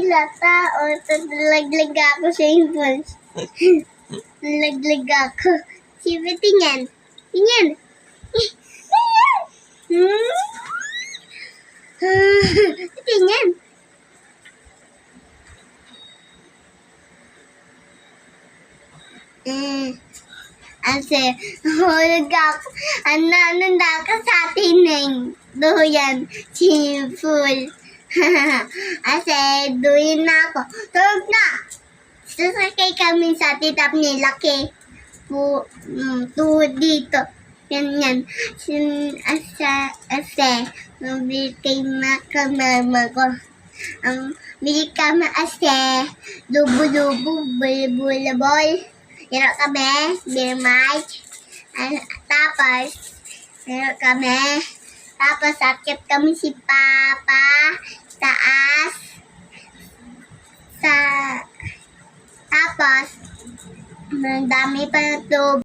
lata o nalaglag ako sa impulse. Nalaglag ako. Sige, tingin. Tingin. Tingin. Kasi, hulog ako. Nanda ka sa atin doyan. Full. Kasi, doon na ako. Tulog na. Sasakay kami sa titap ni Laki. Tuhod dito. Ganyan. Kasi, mabili kay mama ko. Bili kami kasi, lubo-lubo, bula-bula. Meron kami, birmay. Tapos, meron kami. Tapos, akit kami si Papa. Taas. Tapos, ang dami pa na